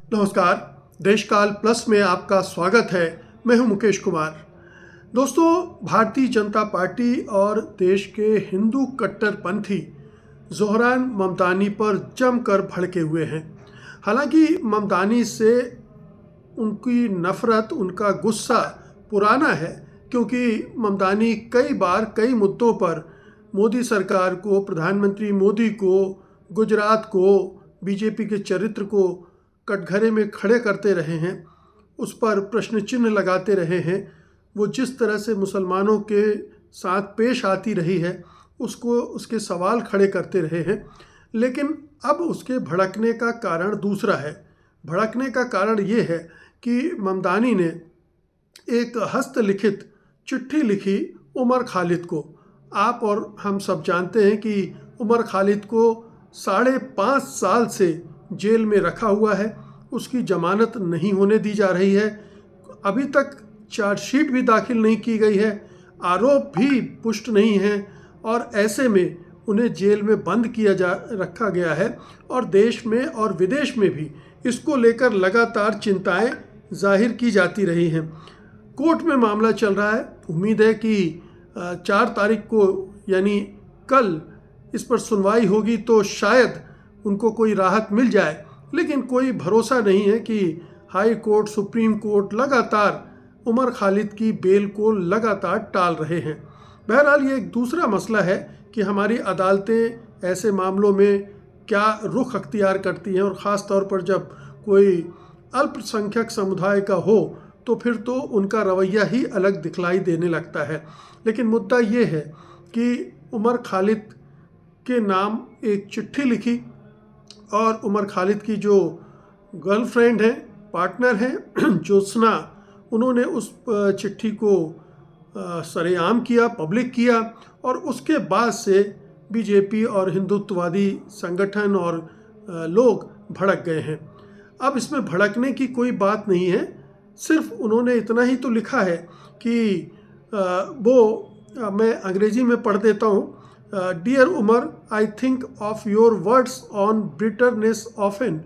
नमस्कार। देशकाल प्लस में आपका स्वागत है। मैं हूं मुकेश कुमार। दोस्तों, भारतीय जनता पार्टी और देश के हिंदू कट्टरपंथी ज़ोहरान ममतानी पर जमकर भड़के हुए हैं। हालांकि ममतानी से उनकी नफ़रत, उनका गुस्सा पुराना है, क्योंकि ममतानी कई बार कई मुद्दों पर मोदी सरकार को, प्रधानमंत्री मोदी को, गुजरात को, बीजेपी के चरित्र को कटघरे में खड़े करते रहे हैं, उस पर प्रश्न चिन्ह लगाते रहे हैं। वो जिस तरह से मुसलमानों के साथ पेश आती रही है उसके सवाल खड़े करते रहे हैं। लेकिन अब उसके भड़कने का कारण दूसरा है। भड़कने का कारण ये है कि ममतानी ने एक हस्तलिखित चिट्ठी लिखी उमर खालिद को। आप और हम सब जानते हैं कि उमर खालिद को 5.5 साल से जेल में रखा हुआ है। उसकी जमानत नहीं होने दी जा रही है। अभी तक चार्जशीट भी दाखिल नहीं की गई है, आरोप भी पुष्ट नहीं है, और ऐसे में उन्हें जेल में बंद रखा गया है। और देश में और विदेश में भी इसको लेकर लगातार चिंताएं जाहिर की जाती रही हैं। कोर्ट में मामला चल रहा है। उम्मीद है कि 4 तारीख को यानी कल इस पर सुनवाई होगी तो शायद उनको कोई राहत मिल जाए। लेकिन कोई भरोसा नहीं है कि हाई कोर्ट, सुप्रीम कोर्ट लगातार उमर खालिद की बेल को लगातार टाल रहे हैं। बहरहाल ये एक दूसरा मसला है कि हमारी अदालतें ऐसे मामलों में क्या रुख अख्तियार करती हैं, और ख़ास तौर पर जब कोई अल्पसंख्यक समुदाय का हो तो फिर तो उनका रवैया ही अलग दिखलाई देने लगता है। लेकिन मुद्दा ये है कि उमर खालिद के नाम एक चिट्ठी लिखी, और उमर खालिद की जो गर्लफ्रेंड है, पार्टनर हैं ज्योत्सना, उन्होंने उस चिट्ठी को सरेआम किया, पब्लिक किया, और उसके बाद से बीजेपी और हिंदुत्ववादी संगठन और लोग भड़क गए हैं। अब इसमें भड़कने की कोई बात नहीं है। सिर्फ उन्होंने इतना ही तो लिखा है कि मैं अंग्रेजी में पढ़ देता हूँ। Dear Umar, I think of your words on bitterness often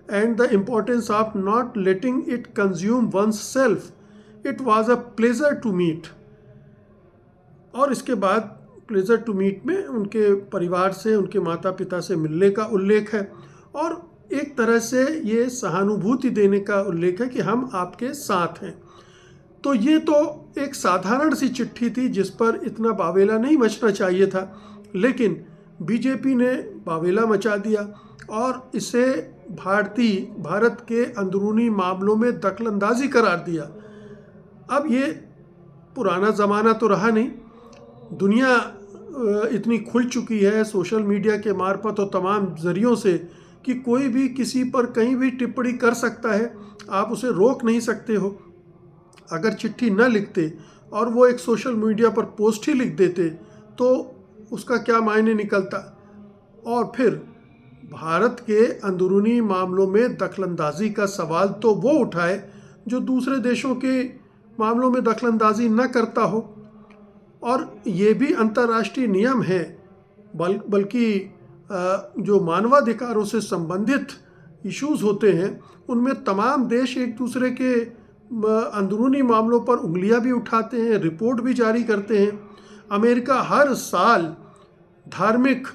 and the importance of not letting it consume one's self. It was a pleasure to meet. और इसके बाद pleasure to meet में उनके परिवार से, उनके माता पिता से मिलने का उल्लेख है, और एक तरह से ये सहानुभूति देने का उल्लेख है कि हम आपके साथ हैं। तो ये तो एक साधारण सी चिट्ठी थी जिस पर इतना बावेला नहीं मचना चाहिए था, लेकिन बीजेपी ने बावेला मचा दिया और इसे भारत के अंदरूनी मामलों में दखलंदाजी करार दिया। अब ये पुराना ज़माना तो रहा नहीं। दुनिया इतनी खुल चुकी है सोशल मीडिया के मार्फत और तमाम ज़रियों से कि कोई भी किसी पर कहीं भी टिप्पणी कर सकता है, आप उसे रोक नहीं सकते हो। अगर चिट्ठी न लिखते और वो एक सोशल मीडिया पर पोस्ट ही लिख देते तो उसका क्या मायने निकलता। और फिर भारत के अंदरूनी मामलों में दखलंदाजी का सवाल तो वो उठाए जो दूसरे देशों के मामलों में दखलंदाजी न करता हो। और ये भी अंतर्राष्ट्रीय नियम है, बल्कि जो मानवाधिकारों से संबंधित इश्यूज़ होते हैं उनमें तमाम देश एक दूसरे के अंदरूनी मामलों पर उंगलियां भी उठाते हैं, रिपोर्ट भी जारी करते हैं। अमेरिका हर साल धार्मिक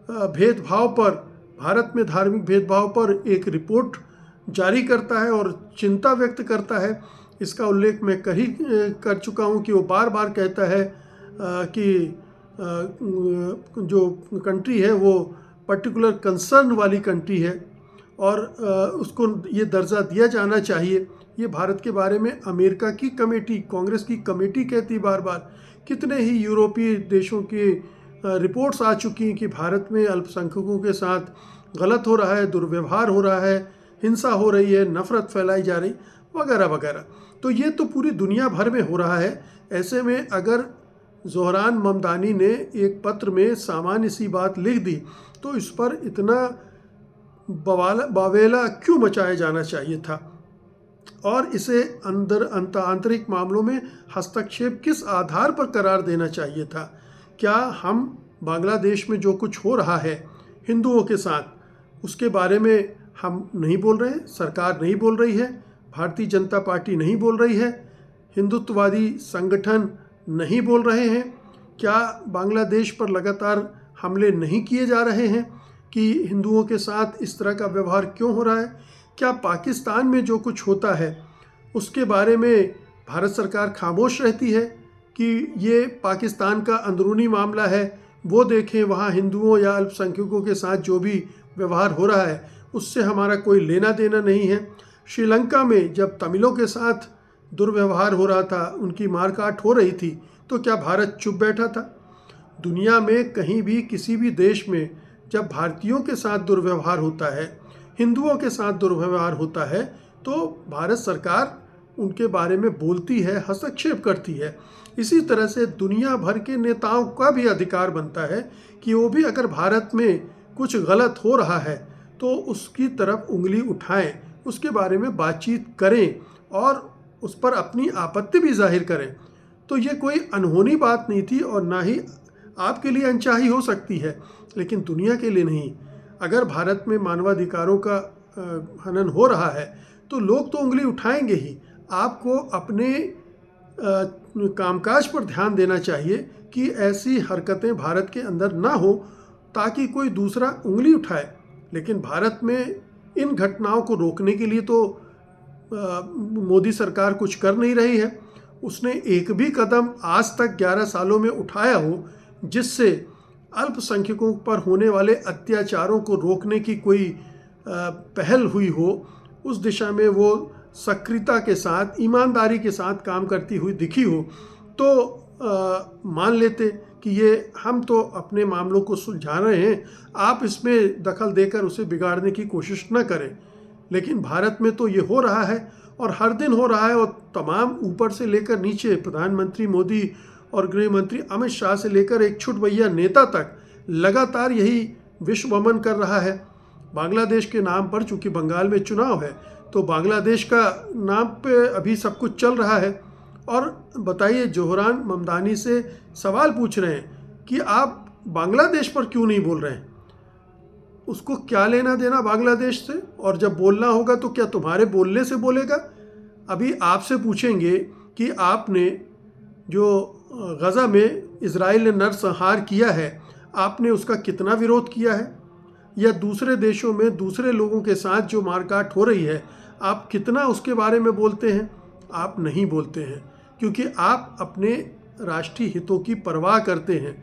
भेदभाव पर, भारत में धार्मिक भेदभाव पर एक रिपोर्ट जारी करता है और चिंता व्यक्त करता है। इसका उल्लेख मैं कर चुका हूँ कि वो बार बार कहता है कि जो कंट्री है वो पर्टिकुलर कंसर्न वाली कंट्री है और उसको ये दर्जा दिया जाना चाहिए। ये भारत के बारे में अमेरिका की कमेटी, कांग्रेस की कमेटी कहती बार बार। कितने ही यूरोपीय देशों की रिपोर्ट्स आ चुकी हैं कि भारत में अल्पसंख्यकों के साथ गलत हो रहा है, दुर्व्यवहार हो रहा है, हिंसा हो रही है, नफ़रत फैलाई जा रही, वगैरह वगैरह। तो ये तो पूरी दुनिया भर में हो रहा है। ऐसे में अगर ज़ोहरान ममतानी ने एक पत्र में सामान्य सी बात लिख दी तो इस पर इतना बावेला क्यों मचाया जाना चाहिए था, और इसे आंतरिक मामलों में हस्तक्षेप किस आधार पर करार देना चाहिए था। क्या हम बांग्लादेश में जो कुछ हो रहा है हिंदुओं के साथ, उसके बारे में हम नहीं बोल रहे हैं, सरकार नहीं बोल रही है, भारतीय जनता पार्टी नहीं बोल रही है, हिंदुत्ववादी संगठन नहीं बोल रहे हैं? क्या बांग्लादेश पर लगातार हमले नहीं किए जा रहे हैं कि हिंदुओं के साथ इस तरह का व्यवहार क्यों हो रहा है? क्या पाकिस्तान में जो कुछ होता है उसके बारे में भारत सरकार खामोश रहती है कि ये पाकिस्तान का अंदरूनी मामला है, वो देखें, वहाँ हिंदुओं या अल्पसंख्यकों के साथ जो भी व्यवहार हो रहा है उससे हमारा कोई लेना देना नहीं है? श्रीलंका में जब तमिलों के साथ दुर्व्यवहार हो रहा था, उनकी मारकाट हो रही थी, तो क्या भारत चुप बैठा था? दुनिया में कहीं भी किसी भी देश में जब भारतीयों के साथ दुर्व्यवहार होता है, हिंदुओं के साथ दुर्व्यवहार होता है, तो भारत सरकार उनके बारे में बोलती है, हस्तक्षेप करती है। इसी तरह से दुनिया भर के नेताओं का भी अधिकार बनता है कि वो भी अगर भारत में कुछ गलत हो रहा है तो उसकी तरफ उंगली उठाएं, उसके बारे में बातचीत करें और उस पर अपनी आपत्ति भी जाहिर करें। तो ये कोई अनहोनी बात नहीं थी और ना ही आपके लिए अनचाही हो सकती है, लेकिन दुनिया के लिए नहीं। अगर भारत में मानवाधिकारों का हनन हो रहा है तो लोग तो उंगली उठाएंगे ही। आपको अपने कामकाज पर ध्यान देना चाहिए कि ऐसी हरकतें भारत के अंदर ना हो ताकि कोई दूसरा उंगली उठाए। लेकिन भारत में इन घटनाओं को रोकने के लिए तो मोदी सरकार कुछ कर नहीं रही है। उसने एक भी कदम आज तक 11 सालों में उठाया हो जिससे अल्पसंख्यकों पर होने वाले अत्याचारों को रोकने की कोई पहल हुई हो, उस दिशा में वो सक्रियता के साथ, ईमानदारी के साथ काम करती हुई दिखी हो तो मान लेते कि ये हम तो अपने मामलों को सुलझा रहे हैं, आप इसमें दखल देकर उसे बिगाड़ने की कोशिश न करें। लेकिन भारत में तो ये हो रहा है और हर दिन हो रहा है, और तमाम ऊपर से लेकर नीचे, प्रधानमंत्री मोदी और गृह मंत्री अमित शाह से लेकर एक छुटभैया नेता तक लगातार यही विश्व भ्रमण कर रहा है। बांग्लादेश के नाम पर, चूंकि बंगाल में चुनाव है तो बांग्लादेश का नाम पे अभी सब कुछ चल रहा है। और बताइए, जोहरान ममदानी से सवाल पूछ रहे हैं कि आप बांग्लादेश पर क्यों नहीं बोल रहे हैं? उसको क्या लेना देना बांग्लादेश से? और जब बोलना होगा तो क्या तुम्हारे बोलने से बोलेगा? अभी आपसे पूछेंगे कि आपने जो गज़ा में इजराइल ने नरसंहार किया है, आपने उसका कितना विरोध किया है? या दूसरे देशों में दूसरे लोगों के साथ जो मारकाट हो रही है, आप कितना उसके बारे में बोलते हैं? आप नहीं बोलते हैं, क्योंकि आप अपने राष्ट्रीय हितों की परवाह करते हैं।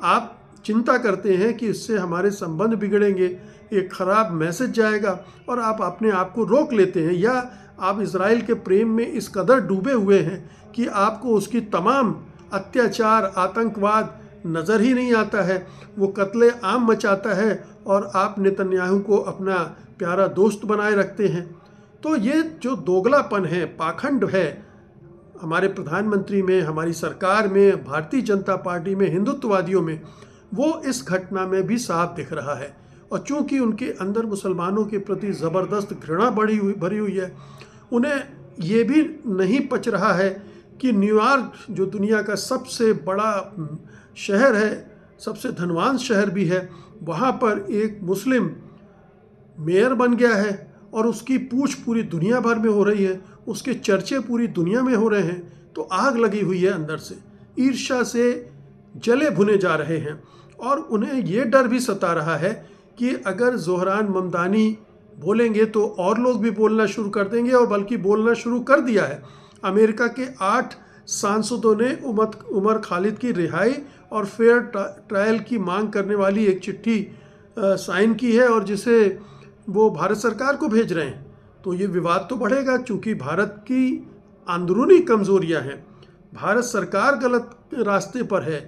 आप चिंता करते हैं कि इससे हमारे संबंध बिगड़ेंगे, एक ख़राब मैसेज जाएगा, और आप अपने आप को रोक लेते हैं। या आप इजराइल के प्रेम में इस कदर डूबे हुए हैं कि आपको उसकी तमाम अत्याचार, आतंकवाद नज़र ही नहीं आता है। वो कत्ले आम मचाता है और आप नेतन्याहू को अपना प्यारा दोस्त बनाए रखते हैं। तो ये जो दोगलापन है, पाखंड है हमारे प्रधानमंत्री में, हमारी सरकार में, भारतीय जनता पार्टी में, हिंदुत्ववादियों में, वो इस घटना में भी साफ दिख रहा है। और चूंकि उनके अंदर मुसलमानों के प्रति ज़बरदस्त घृणा भरी हुई है, उन्हें ये भी नहीं पच रहा है कि न्यूयॉर्क, जो दुनिया का सबसे बड़ा शहर है, सबसे धनवान शहर भी है, वहाँ पर एक मुस्लिम मेयर बन गया है और उसकी पूछ पूरी दुनिया भर में हो रही है, उसके चर्चे पूरी दुनिया में हो रहे हैं। तो आग लगी हुई है अंदर से, ईर्ष्या से जले भुने जा रहे हैं। और उन्हें ये डर भी सता रहा है कि अगर जोहरान ममदानी बोलेंगे तो और लोग भी बोलना शुरू कर देंगे, और बल्कि बोलना शुरू कर दिया है। अमेरिका के 8 सांसदों ने उमर खालिद की रिहाई और फेयर ट्रायल की मांग करने वाली एक चिट्ठी साइन की है, और जिसे वो भारत सरकार को भेज रहे हैं। तो ये विवाद तो बढ़ेगा, चूँकि भारत की अंदरूनी कमज़ोरियाँ हैं, भारत सरकार गलत रास्ते पर है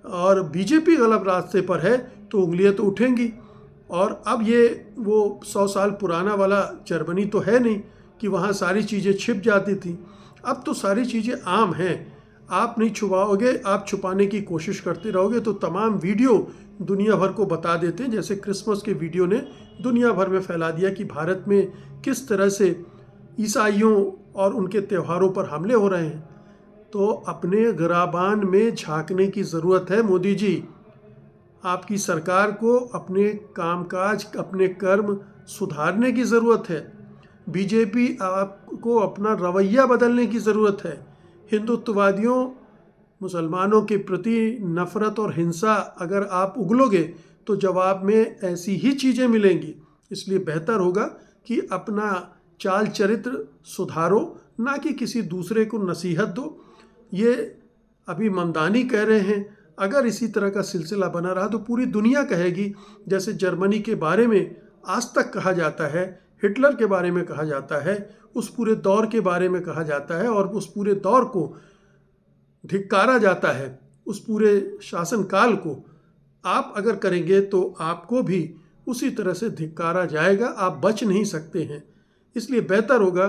और बीजेपी गलत रास्ते पर है, तो उंगलियां तो उठेंगी। और अब ये वो 100 साल पुराना वाला जर्मनी तो है नहीं कि वहाँ सारी चीज़ें छिप जाती थी। अब तो सारी चीज़ें आम हैं, आप नहीं छुपाओगे, आप छुपाने की कोशिश करते रहोगे तो तमाम वीडियो दुनिया भर को बता देते हैं। जैसे क्रिसमस के वीडियो ने दुनिया भर में फैला दिया कि भारत में किस तरह से ईसाइयों और उनके त्योहारों पर हमले हो रहे हैं। तो अपने गिराबान में झांकने की ज़रूरत है मोदी जी। आपकी सरकार को अपने कामकाज, अपने कर्म सुधारने की ज़रूरत है। बीजेपी आपको अपना रवैया बदलने की ज़रूरत है। हिंदुत्ववादियों, मुसलमानों के प्रति नफ़रत और हिंसा अगर आप उगलोगे तो जवाब में ऐसी ही चीज़ें मिलेंगी। इसलिए बेहतर होगा कि अपना चाल चरित्र सुधारो, ना कि किसी दूसरे को नसीहत दो। ये अभी ममदानी कह रहे हैं, अगर इसी तरह का सिलसिला बना रहा तो पूरी दुनिया कहेगी। जैसे जर्मनी के बारे में आज तक कहा जाता है, हिटलर के बारे में कहा जाता है, उस पूरे दौर के बारे में कहा जाता है और उस पूरे दौर को धिक्कारा जाता है, उस पूरे शासनकाल को आप अगर करेंगे तो आपको भी उसी तरह से धिक्कारा जाएगा, आप बच नहीं सकते हैं। इसलिए बेहतर होगा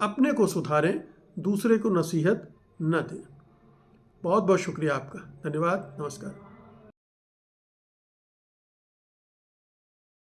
अपने को सुधारें, दूसरे को नसीहत न दें। बहुत बहुत शुक्रिया आपका, धन्यवाद, नमस्कार।